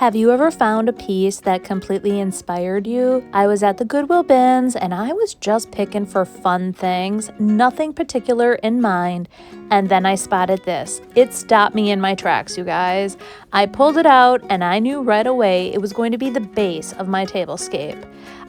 Have you ever found a piece that completely inspired you? I was at the Goodwill Bins and I was just picking for fun things, nothing particular in mind, and then I spotted this. It stopped me in my tracks, you guys. I pulled it out and I knew right away it was going to be the base of my tablescape.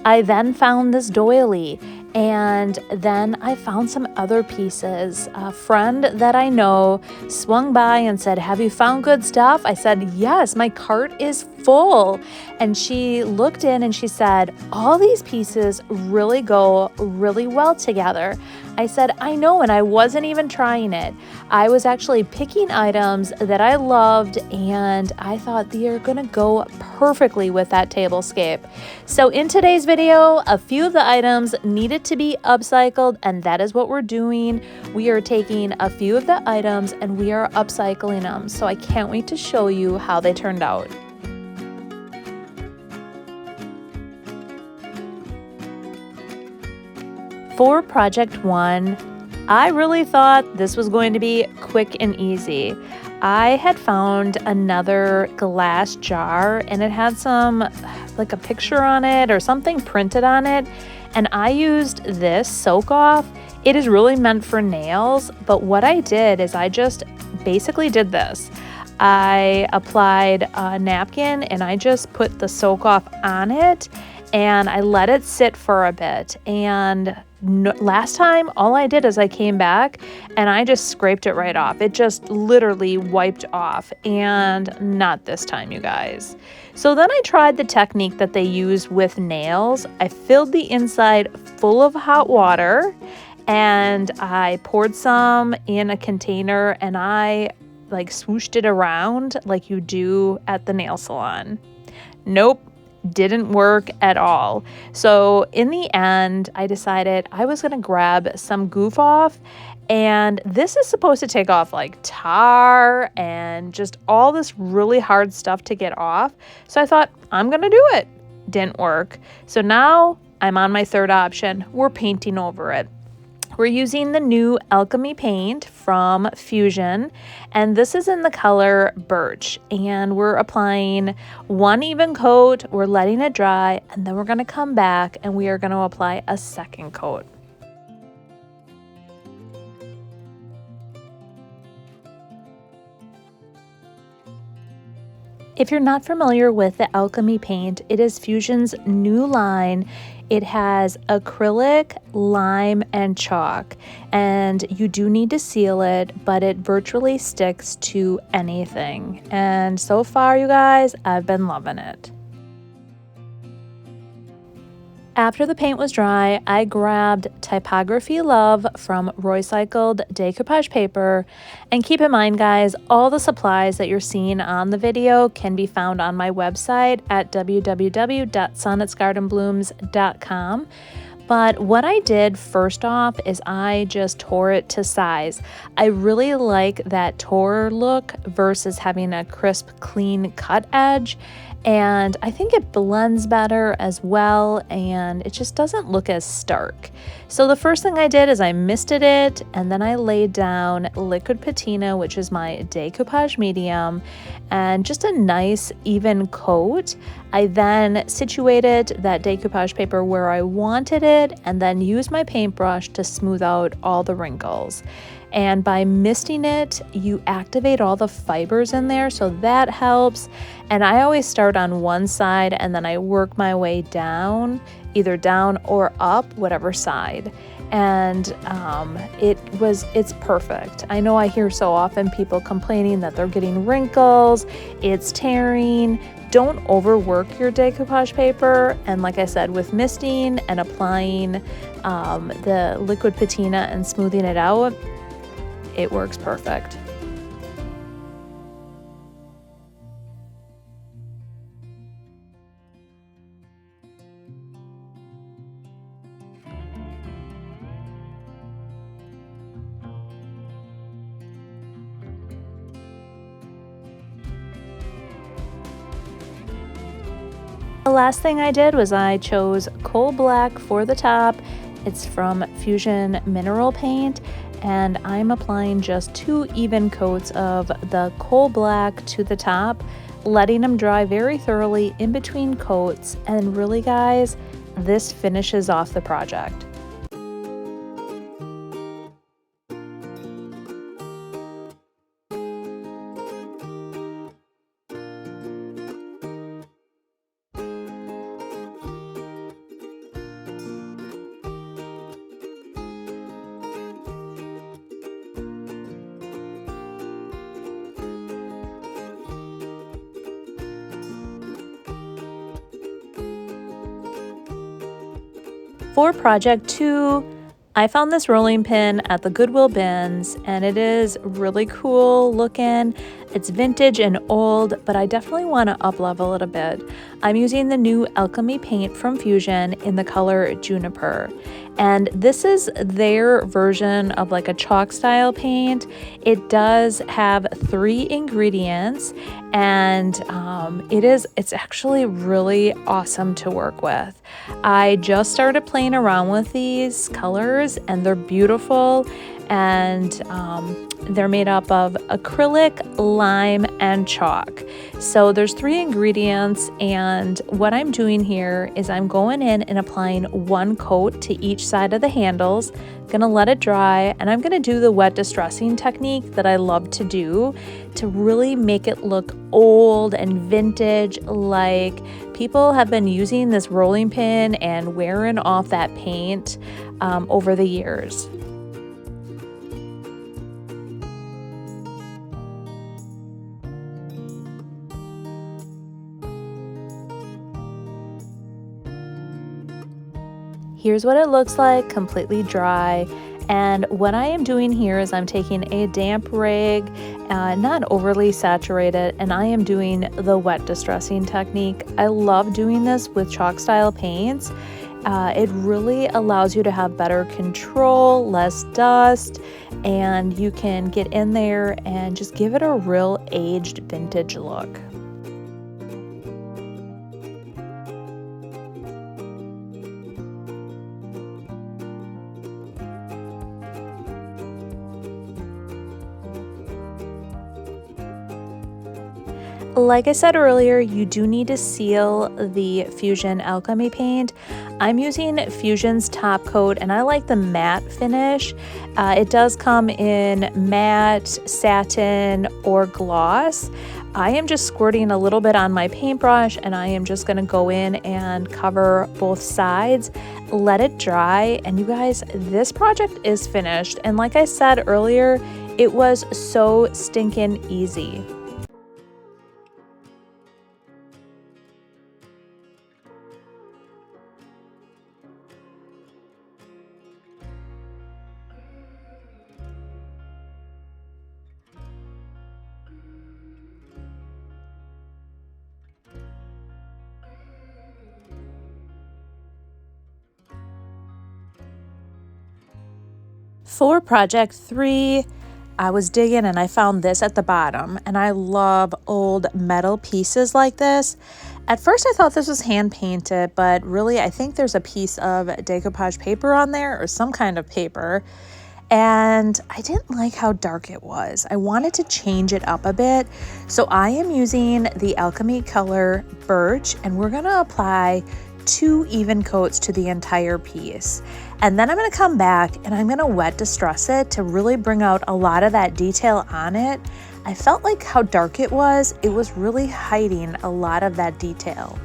I then found this doily, and then I found some other pieces. A friend that I know swung by and said, "Have you found good stuff?" I said, "Yes, my cart is full." And she looked in and she said, "All these pieces really go really well together." I said, "I know," and I wasn't even trying it. I was actually picking items that I loved, and I thought they are gonna go perfectly with that tablescape. So in today's video, a few of the items needed to be upcycled, and that is what we're doing. We are taking a few of the items and we are upcycling them. So I can't wait to show you how they turned out. For project one, I really thought this was going to be quick and easy. I had found another glass jar and it had some, like a picture on it or something printed on it. And I used this soak off. It is really meant for nails, but what I did is I just basically did this. I applied a napkin and I just put the soak off on it and I let it sit for a bit. And last time, all I did is I came back and I just scraped it right off. It just literally wiped off, and not this time, you guys. So then I tried the technique that they use with nails. I filled the inside full of hot water and I poured some in a container and I like swooshed it around like you do at the nail salon. Nope. Didn't work at all. So in the end, I decided I was going to grab some goof off, and this is supposed to take off like tar and just all this really hard stuff to get off. So I thought, I'm going to do it. Didn't work. So now I'm on my third option. We're painting over it. We're using the new Alchemy paint from Fusion, and this is in the color Birch, and we're applying one even coat, we're letting it dry, and then we're going to come back and we are going to apply a second coat. If you're not familiar with the Alchemy paint, it is Fusion's new line. It has acrylic, lime, and chalk, and you do need to seal it, but it virtually sticks to anything. And so far, you guys, I've been loving it. After the paint was dry, I grabbed Typography Love from recycled decoupage paper. And keep in mind, guys, all the supplies that you're seeing on the video can be found on my website at www.sonnetsgardenblooms.com. But what I did first off is I just tore it to size. I really like that tore look versus having a crisp, clean cut edge. And I think it blends better as well, and it just doesn't look as stark. So the first thing I did is I misted it, and then I laid down liquid patina, which is my decoupage medium, and just a nice even coat. I then situated that decoupage paper where I wanted it, and then used my paintbrush to smooth out all the wrinkles. And by misting it, you activate all the fibers in there, so that helps. And I always start on one side and then I work my way down, either down or up, whatever side. And it's perfect. I know I hear so often people complaining that they're getting wrinkles, it's tearing. Don't overwork your decoupage paper. And like I said, with misting and applying the liquid patina and smoothing it out, it works perfect. The last thing I did was I chose coal black for the top. It's from Fusion Mineral Paint, and I'm applying just 2 even coats of the coal black to the top. letting them dry very thoroughly in between coats, and really guys, this finishes off the project. For project 2, I found this rolling pin at the Goodwill Bins, and it is really cool looking. It's vintage and old, but I definitely want to up-level it a bit. I'm using the new Alchemy paint from Fusion in the color Juniper, and this is their version of like a chalk style paint. It does have 3 ingredients, and it's actually really awesome to work with. I just started playing around with these colors, and they're beautiful, and they're made up of acrylic, lime, and chalk. So there's 3 ingredients, and what I'm doing here is I'm going in and applying 1 coat to each side of the handles, gonna let it dry, and I'm gonna do the wet distressing technique that I love to do to really make it look old and vintage, like people have been using this rolling pin and wearing off that paint over the years. Here's what it looks like completely dry. And what I am doing here is I'm taking a damp rag, not overly saturated, and I am doing the wet distressing technique. I love doing this with chalk style paints. It really allows you to have better control, less dust, and you can get in there and just give it a real aged vintage look. Like I said earlier, you do need to seal the Fusion Alchemy paint. I'm using Fusion's top coat, and I like the matte finish. It does come in matte, satin, or gloss. I am just squirting a little bit on my paintbrush, and I am just gonna go in and cover both sides, let it dry, and you guys, this project is finished. And like I said earlier, it was so stinking easy. For project 3, I was digging and I found this at the bottom, and I love old metal pieces like this. At first I thought this was hand painted, but really I think there's a piece of decoupage paper on there, or some kind of paper, and I didn't like how dark it was. I wanted to change it up a bit, so I am using the Alchemy color Birch, and we're gonna apply 2 even coats to the entire piece. And then I'm going to come back and I'm going to wet distress it to really bring out a lot of that detail on it. I felt like how dark it was really hiding a lot of that detail.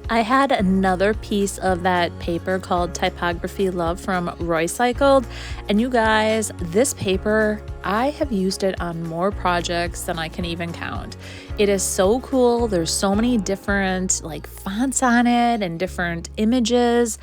I had another piece of that paper called Typography Love from Upcycled, and you guys, this paper, I have used it on more projects than I can even count. It is so cool. There's so many different like fonts on it and different images.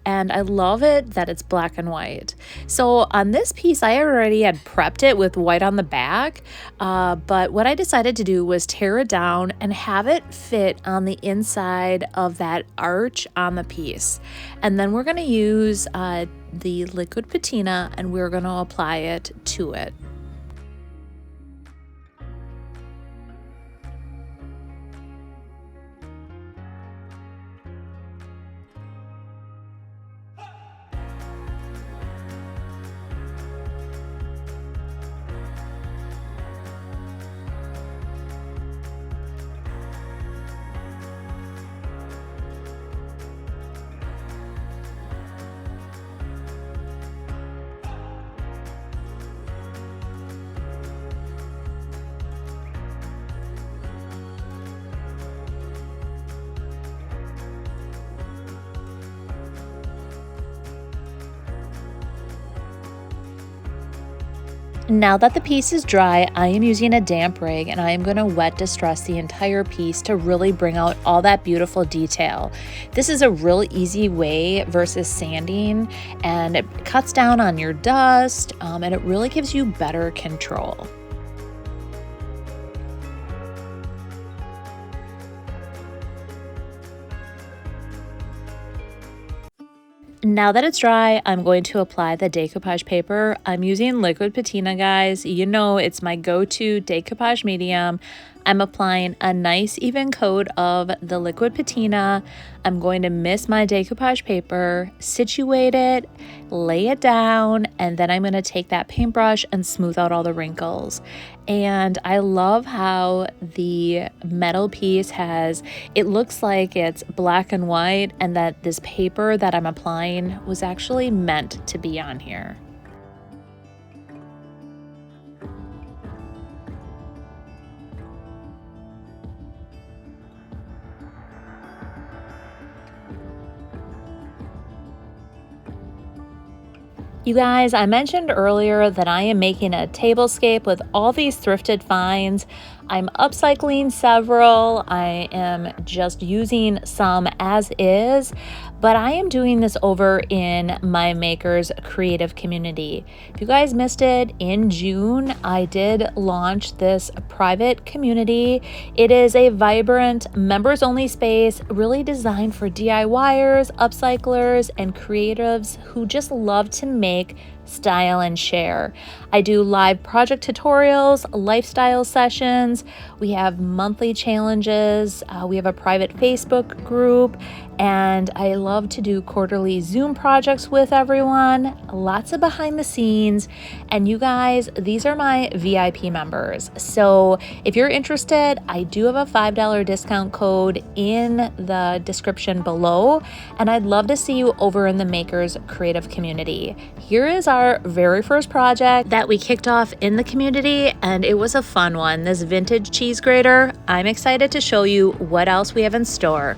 And I love it that it's black and white. So on this piece, I already had prepped it with white on the back, but what I decided to do was tear it down and have it fit on the inside of that arch on the piece. And then we're gonna use the liquid patina, and we're gonna apply it to it. Now that the piece is dry, I am using a damp rag and I am going to wet distress the entire piece to really bring out all that beautiful detail. This is a real easy way versus sanding, and it cuts down on your dust, and it really gives you better control. Now that it's dry, I'm going to apply the decoupage paper. I'm using liquid patina, guys. You know it's my go-to decoupage medium. I'm applying a nice even coat of the liquid patina. I'm going to mist my decoupage paper, situate it, lay it down, and then I'm going to take that paintbrush and smooth out all the wrinkles. And I love how the metal piece it looks like it's black and white, and that this paper that I'm applying was actually meant to be on here. You guys, I mentioned earlier that I am making a tablescape with all these thrifted finds. I'm upcycling several. I am just using some as is, but I am doing this over in my makers creative community. If you guys missed it, in June, I did launch this private community. It is a vibrant members only space, really designed for DIYers, upcyclers, and creatives who just love to make, style, and share. I do live project tutorials, lifestyle sessions. We have monthly challenges. We have a private Facebook group, and I love to do quarterly Zoom projects with everyone. Lots of behind the scenes. And you guys, these are my VIP members. So if you're interested, I do have a $5 discount code in the description below, and I'd love to see you over in the Makers Creative community. Here is our very first project that we kicked off in the community, and it was a fun one. This vintage cheese grater. I'm excited to show you what else we have in store.